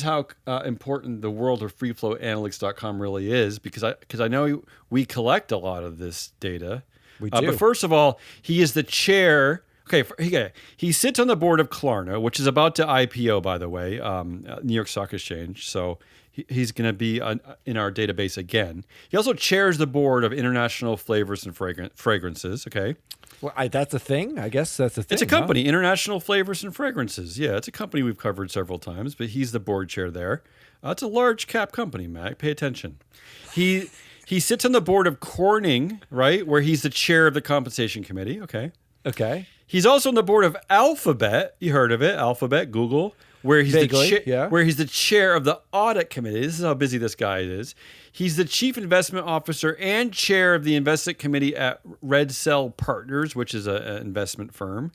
how important the world of freeflowanalytics.com really is because I know we collect a lot of this data. We do. But first of all, he is the chair. He sits on the board of Klarna, which is about to IPO, by the way, New York Stock Exchange. So he's going to be in our database again. He also chairs the board of International Flavors and Fragrances. Okay. Well, that's a thing. I guess that's a thing. It's a company, International Flavors and Fragrances. Yeah, it's a company we've covered several times, but he's the board chair there. It's a large cap company, Mac. Pay attention. He sits on the board of Corning, right, where he's the chair of the compensation committee. Okay. He's also on the board of Alphabet. You heard of it, Alphabet, Google, where he's the chair of the audit committee. This is how busy this guy is. He's the chief investment officer and chair of the investment committee at Red Cell Partners, which is an investment firm.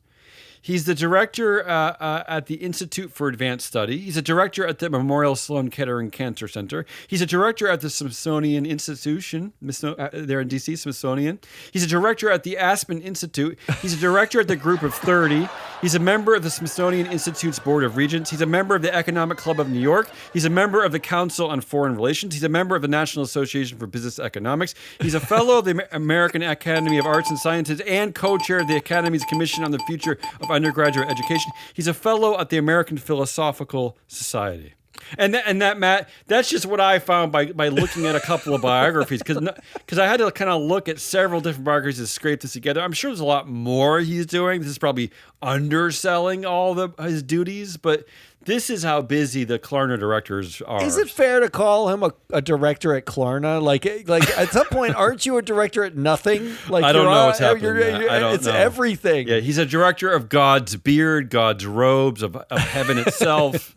He's the director at the Institute for Advanced Study. He's a director at the Memorial Sloan Kettering Cancer Center. He's a director at the Smithsonian Institution, there in D.C., Smithsonian. He's a director at the Aspen Institute. He's a director at the Group of 30. He's a member of the Smithsonian Institute's Board of Regents. He's a member of the Economic Club of New York. He's a member of the Council on Foreign Relations. He's a member of the National Association for Business Economics. He's a fellow of the American Academy of Arts and Sciences and co-chair of the Academy's Commission on the Future of Undergraduate Education. He's a fellow at the American Philosophical Society. And that Matt, that's just what I found by looking at a couple of biographies, because I had to kind of look at several different biographies to scrape this together. I'm sure there's a lot more he's doing. This is probably underselling all his duties, but this is how busy the Klarna directors are. Is it fair to call him a director at Klarna? Like at some point, aren't you a director at nothing? Like I don't know what's happening. I don't it's know. Everything. Yeah, he's a director of God's beard, God's robes, of heaven itself.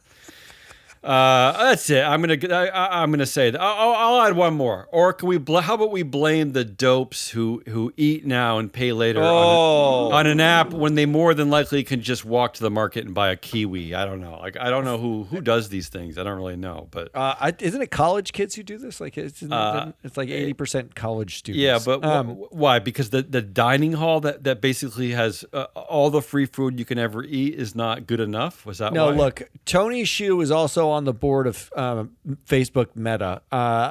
That's it. I'm gonna say that. I'll add one more. Or can we? How about we blame the dopes who eat now and pay later on an app when they more than likely can just walk to the market and buy a kiwi? I don't know. Like I don't know who does these things. I don't really know. But isn't it college kids who do this? Like it's like 80% college students. Yeah, but why? Because the dining hall that basically has all the free food you can ever eat is not good enough. Was that no? Why? Look, Tony Hsiu is also on the board of Facebook Meta.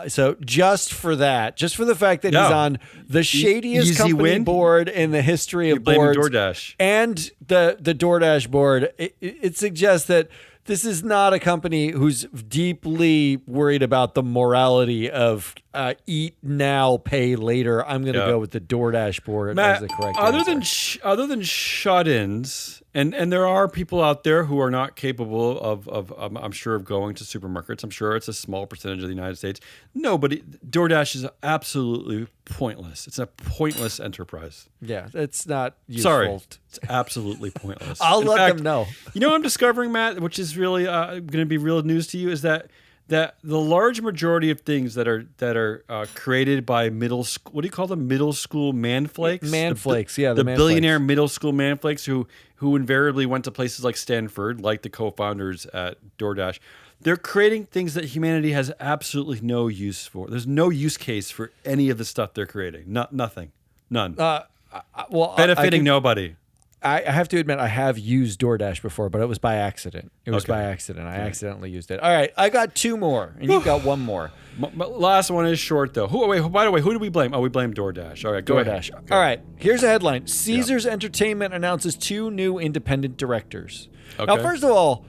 So just for that, just for the fact that he's on the shadiest company board in the history of boards, DoorDash and the DoorDash board, it suggests that this is not a company who's deeply worried about the morality of eat now, pay later. I'm going to go with the DoorDash board as the correct answer. Other than shut-ins, and there are people out there who are not capable of I'm sure, of going to supermarkets. I'm sure it's a small percentage of the United States. Nobody. DoorDash is absolutely pointless. It's a pointless enterprise. Yeah, it's not useful. Sorry. It's absolutely pointless. I'll let them know. You know what I'm discovering, Matt, which is really going to be real news to you, is that the large majority of things that are created by middle school, what do you call them? Middle school manflakes? Manflakes, the billionaire middle school manflakes who invariably went to places like Stanford, like the co-founders at DoorDash. They're creating things that humanity has absolutely no use for. There's no use case for any of the stuff they're creating. Nothing. None. Benefiting nobody. I have to admit, I have used DoorDash before, but it was by accident. By accident. I accidentally used it. All right, I got two more, and you've got one more. My last one is short, though. By the way, who do we blame? Oh, we blame DoorDash. All right, go ahead. All right, here's a headline. Caesars Entertainment announces 2 new independent directors. Okay. Now, first of all,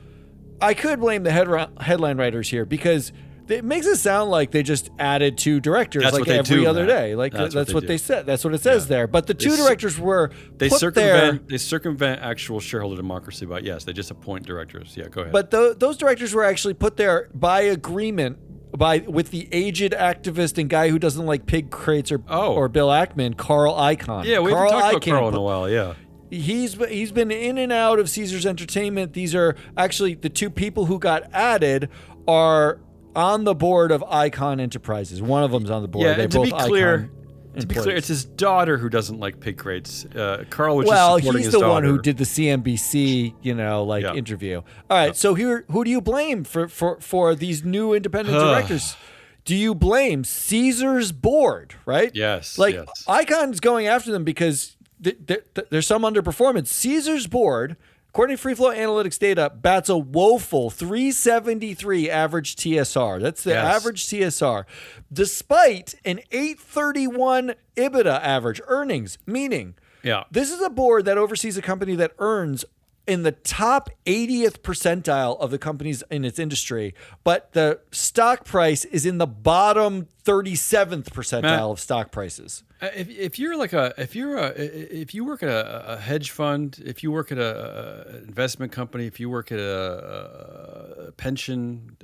I could blame the headline writers here because it makes it sound like they just added 2 directors every other day. Like that's what they said. That's what it says there. But the 2 directors were they circumvent actual shareholder democracy. But yes, they just appoint directors. Yeah, go ahead. But those directors were actually put there by agreement with the aged activist and guy who doesn't like pig crates or Bill Ackman, Carl Icahn. Yeah, we haven't talked about Carl in a while. Yeah. He's been in and out of Caesars Entertainment. These are actually the 2 people who got added are on the board of Icahn Enterprises. One of them's on the board. Yeah, and to be clear, it's his daughter who doesn't like pig crates. Carl was just supporting his daughter. Well, he's the one who did the CNBC, interview. All right, so here, who do you blame for these new independent directors? Do you blame Caesars board, right? Yes. Icon's going after them because there's some underperformance. Caesars board, according to Free Flow Analytics data, bats a woeful 373 average TSR. That's the average TSR. Despite an 831 EBITDA average earnings, meaning this is a board that oversees a company that earns in the top 80th percentile of the companies in its industry, but the stock price is in the bottom 37th percentile of stock prices. If you work at a hedge fund, if you work at a investment company, if you work at a pension,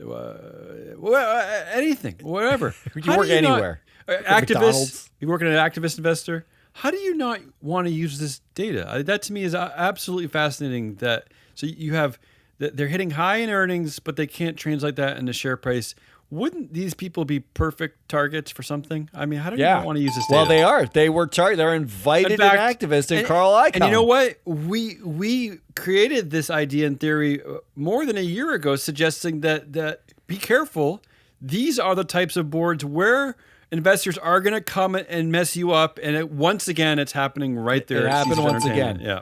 anything, whatever, you work anywhere. Activist, you work at an activist investor. How do you not want to use this data? That to me is absolutely fascinating. So you have they're hitting high in earnings, but they can't translate that into share price. wouldn't these people be perfect targets for something? I mean, how do you Yeah. not want to use this data? Well, they are. They were They're invited activists in Carl Icahn. And you know what? We created this idea in theory more than a year ago, suggesting that be careful. These are the types of boards where investors are going to come and mess you up. And once again, it's happening right there. It happened once again. Yeah.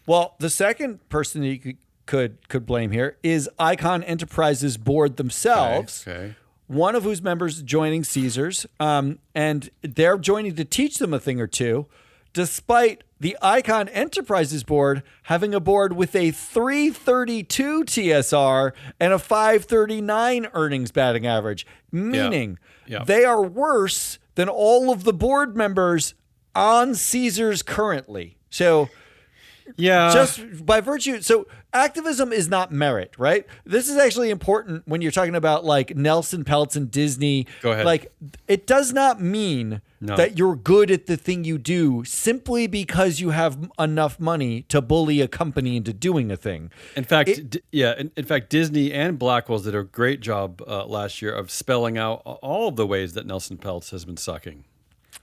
Well, the second person that you could blame here is Icahn Enterprises board themselves. Okay. One of whose members joining Caesars, and they're joining to teach them a thing or two, despite the Icahn Enterprises board having a board with a 332 TSR and a 539 earnings batting average, meaning they are worse than all of the board members on Caesars currently. So just by virtue, so activism is not merit, right? This is actually important when you're talking about like Nelson Peltz and Disney. Go ahead. Like, it does not mean that you're good at the thing you do simply because you have enough money to bully a company into doing a thing. In fact, in fact, Disney and Blackwell's did a great job last year of spelling out all of the ways that Nelson Peltz has been sucking.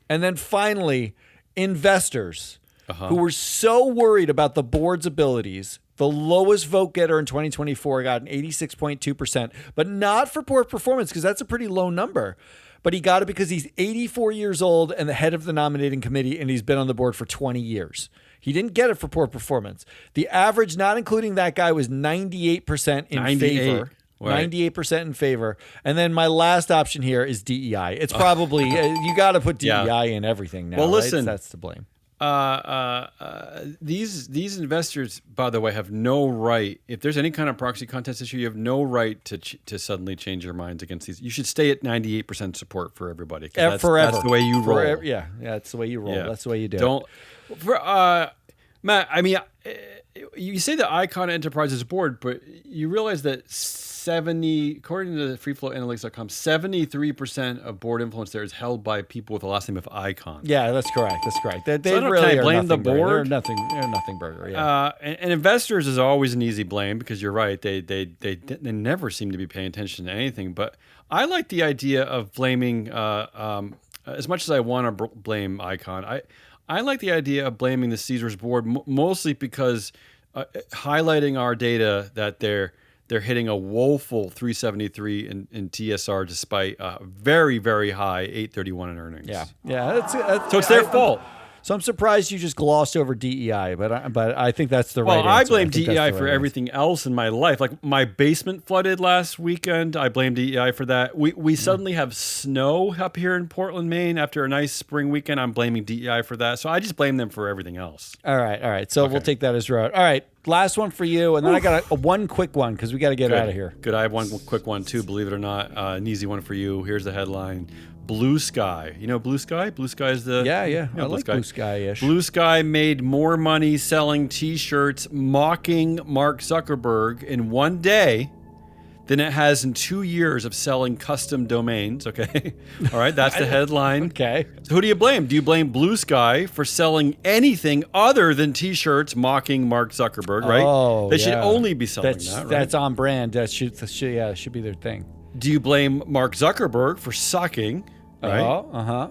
And then finally, investors who were so worried about the board's abilities. The lowest vote getter in 2024 got an 86.2%, but not for poor performance because that's a pretty low number. But he got it because he's 84 years old and the head of the nominating committee, and he's been on the board for 20 years. He didn't get it for poor performance. The average, not including that guy, was 98% in favor. Right. 98% in favor. And then my last option here is DEI. It's probably, you got to put DEI in everything now. Well, listen, right? That's to blame. These investors, by the way, have no right. If there's any kind of proxy contest issue, you have no right to suddenly change your minds against these. You should stay at 98% support for everybody. Forever. That's the way you roll. Forever. Yeah, that's the way you roll. Yeah. That's the way you do. Don't, Matt. I mean, you say the Icahn Enterprises board, but you realize that according to freeflowanalytics.com, 73% of board influence there is held by people with the last name of Icahn. Yeah, that's correct. That's correct. They so really blame the board. They're nothing burger. Yeah. And investors is always an easy blame because you're right. They never seem to be paying attention to anything. But I like the idea of blaming. As much as I want to blame Icahn, I like the idea of blaming the Caesars board mostly because highlighting our data that they're hitting a woeful 373 in TSR despite a very, very high 831 in earnings. Yeah. So it's their fault. So I'm surprised you just glossed over DEI, but I think that's the right answer. Well, I blame DEI for everything else in my life. Like my basement flooded last weekend. I blame DEI for that. We suddenly have snow up here in Portland, Maine after a nice spring weekend. I'm blaming DEI for that. So I just blame them for everything else. All right. So we'll take that as road. All right. Last one for you, and then I got one quick one because we got to get out of here. Good. I have one quick one too, believe it or not. An easy one for you. Here's the headline. Blue Sky. You know Blue Sky? Blue Sky is the... Yeah. You know, I like Blue Sky-ish. Blue Sky made more money selling T-shirts mocking Mark Zuckerberg in one day than it has in 2 years of selling custom domains, okay? All right, that's the headline. Okay. So who do you blame? Do you blame Blue Sky for selling anything other than T-shirts mocking Mark Zuckerberg, right? Oh, They should only be selling that, right? That's on brand. That should be their thing. Do you blame Mark Zuckerberg for sucking? Right?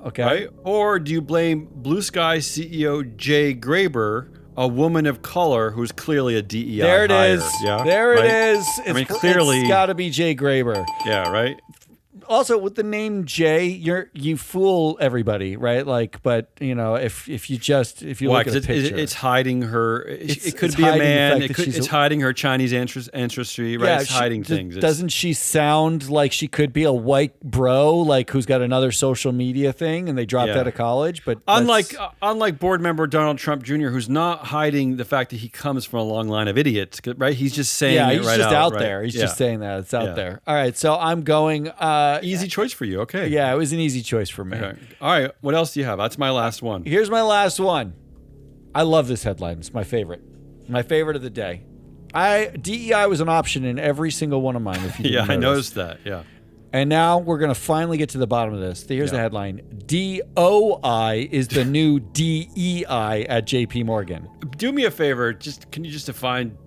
Okay. Right? Or do you blame Blue Sky CEO Jay Graber, a woman of color who's clearly a DEI There it hire? is. Yeah? There right? it is. Clearly, it's got to be Jay Graber. Yeah, right? Also, with the name Jay, you fool everybody, right? Like, but you know, if you look at a picture, it's hiding her. It could be a man. It's hiding her Chinese ancestry, right? It's hiding things. Doesn't she sound like she could be a white bro, like who's got another social media thing, and they dropped out of college? But unlike board member Donald Trump Jr., who's not hiding the fact that he comes from a long line of idiots, right? He's just saying it he's right just out there. right? He's just saying that it's out there. All right, so I'm going. Easy choice for you. Okay. Yeah, it was an easy choice for me. Okay. All right. What else do you have? That's my last one. Here's my last one. I love this headline. It's my favorite. My favorite of the day. DEI was an option in every single one of mine. If you didn't notice. I noticed that. Yeah. And now we're going to finally get to the bottom of this. Here's the headline. DOI is the new DEI at JP Morgan. Do me a favor. Can you just define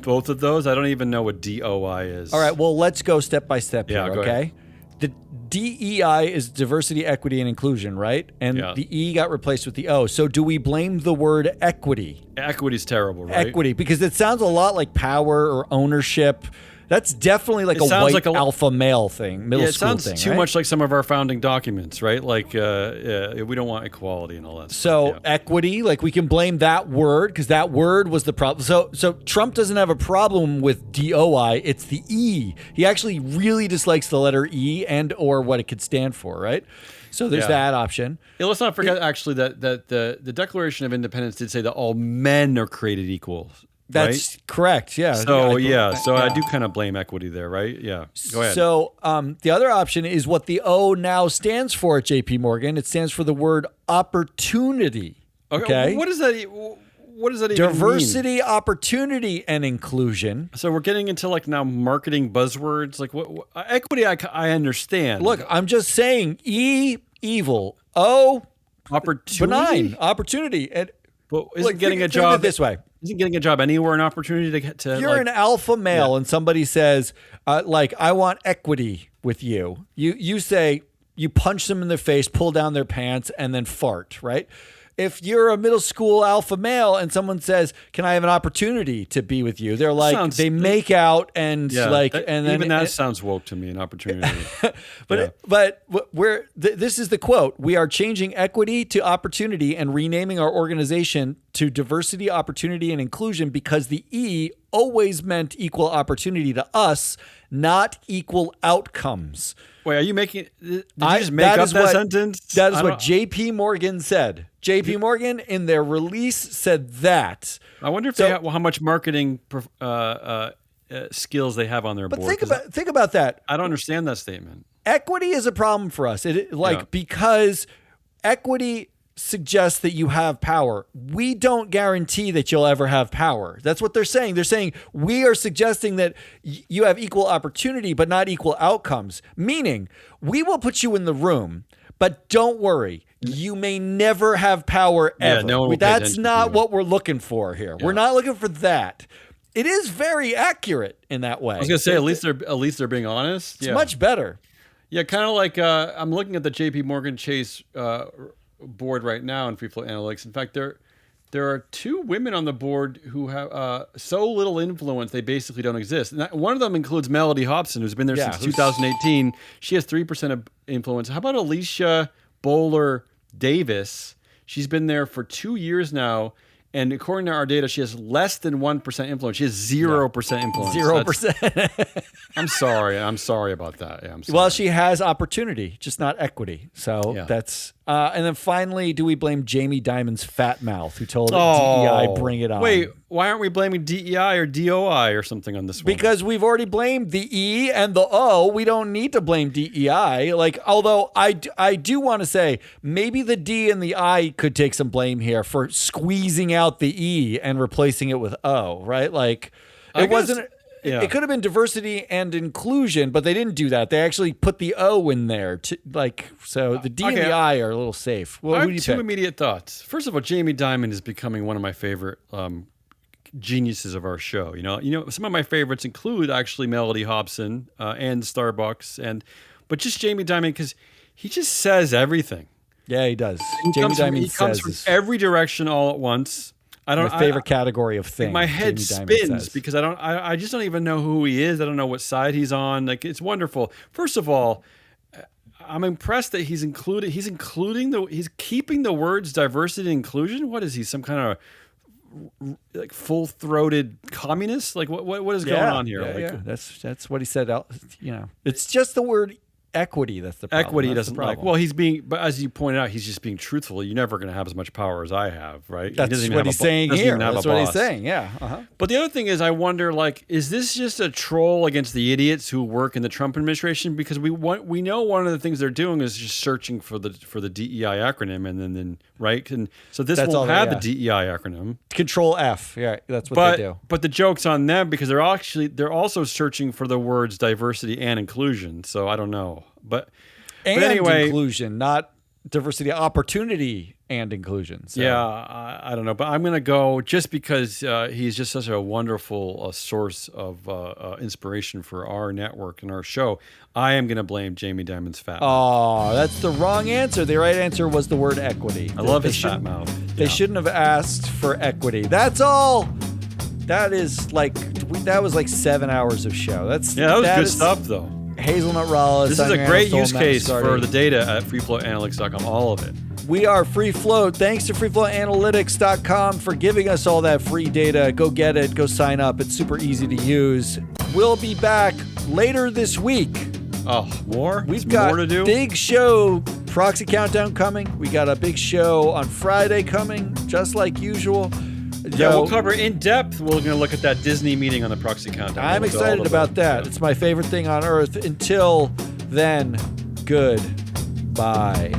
both of those? I don't even know what DOI is. All right. Well, let's go step by step here, okay? the DEI is diversity, equity, and inclusion, right? And the E got replaced with the O. So do we blame the word equity? Equity's terrible, right? Equity, because it sounds a lot like power or ownership. That's definitely like a white alpha male thing, middle school thing. It sounds too much like some of our founding documents, right? Like we don't want equality and all that. So equity, like we can blame that word because that word was the problem. So Trump doesn't have a problem with DOI. It's the E. He actually really dislikes the letter E and or what it could stand for, right? So there's that option. Yeah, let's not forget actually that the Declaration of Independence did say that all men are created equal. That's correct. Yeah. So I do kind of blame equity there, right? Yeah. Go ahead. So the other option is what the O now stands for at JP Morgan. It stands for the word opportunity. Okay. What does that even Diversity, mean? Opportunity, and inclusion. So we're getting into like now marketing buzzwords. Like what equity? I understand. Look, I'm just saying E, evil. O, opportunity. Benign. Opportunity. And but isn't getting a job this way? Isn't getting a job anywhere an opportunity to get to? You're an alpha male and somebody says, I want equity with you. You say, you punch them in the face, pull down their pants, and then fart, right? If you're a middle school alpha male and someone says, "Can I have an opportunity to be with you?" They're like, they make out and and then even that sounds woke to me, an opportunity. But this is the quote: "We are changing equity to opportunity and renaming our organization to diversity, opportunity, and inclusion because the E always meant equal opportunity to us, not equal outcomes." Wait, are you making? Did you just make up that sentence? That is what JP Morgan said. JP Morgan in their release said that. I wonder if they have, how much marketing skills they have on their board. Think about that. I don't understand that statement. Equity is a problem for us. Because equity suggests that you have power. We don't guarantee that you'll ever have power. That's what they're saying. They're saying we are suggesting that you have equal opportunity, but not equal outcomes. Meaning, we will put you in the room, but don't worry. You may never have power ever. No one will That's not what we're looking for here. Yeah. We're not looking for that. It is very accurate in that way. I was gonna say at least they're being honest. It's much better. Yeah, kind of like I'm looking at the JP Morgan Chase board right now in Free Float Analytics. In fact, there are two women on the board who have so little influence they basically don't exist. And one of them includes Melody Hobson, who's been there since 2018. She has 3% of influence. How about Alicia Bowler Davis? She's been there for 2 years now. And according to our data, she has less than 1% influence. She has 0% influence. 0%. I'm sorry. I'm sorry about that. Yeah, I'm sorry. Well, she has opportunity, just not equity. So that's... and then finally, do we blame Jamie Dimon's fat mouth who told DEI, bring it on? Wait, why aren't we blaming DEI or DOI or something on this one? Because we've already blamed the E and the O. We don't need to blame DEI. Although I do want to say maybe the D and the I could take some blame here for squeezing out the E and replacing it with O, right? It could have been diversity and inclusion, but they didn't do that. They actually put the O in there. So the D and the I are a little safe. I have two immediate thoughts. First of all, Jamie Dimon is becoming one of my favorite geniuses of our show. You know, some of my favorites include actually Melody Hobson and Starbucks, but just Jamie Dimon because he just says everything. Yeah, he does. He comes from every direction all at once. My favorite category of thing. My head spins because I just don't even know who he is. I don't know what side he's on. It's wonderful. First of all, I'm impressed that he's keeping the words diversity and inclusion. What is he? Some kind of full-throated communist? What is going on here? That's what he said. It's just the word equity that's the problem. Equity doesn't like. Well, but as you pointed out, he's just being truthful. You're never going to have as much power as I have, right? That's what he's saying here. That's what he's saying. Yeah. Uh-huh. But the other thing is, I wonder, is this just a troll against the idiots who work in the Trump administration? Because we know one of the things they're doing is just searching for the DEI acronym, and then right, and so this will have the DEI acronym. Control F. Yeah, that's what they do. But the joke's on them because they're also searching for the words diversity and inclusion. So I don't know. But anyway, inclusion, not diversity, opportunity and inclusion. So. Yeah, I don't know, but I'm going to go just because he's just such a wonderful source of inspiration for our network and our show. I am going to blame Jamie Dimon's fat mouth. Oh, that's the wrong answer. The right answer was the word equity. I love his fat mouth. They shouldn't have asked for equity. That's all. That was like 7 hours of show. That was good stuff, though. Hazelnut Rollis. This is a great use case for the data at freeflowanalytics.com, all of it. We are Free Float. Thanks to freeflowanalytics.com for giving us all that free data. Go get it. Go sign up. It's super easy to use. We'll be back later this week. Oh, more? We've got more to do? Big show, Proxy Countdown coming. We got a big show on Friday coming, just like usual. Yeah, we'll cover in depth. We're going to look at that Disney meeting on the Proxy Countdown. I'm excited about that. It's my favorite thing on earth. Until then, goodbye.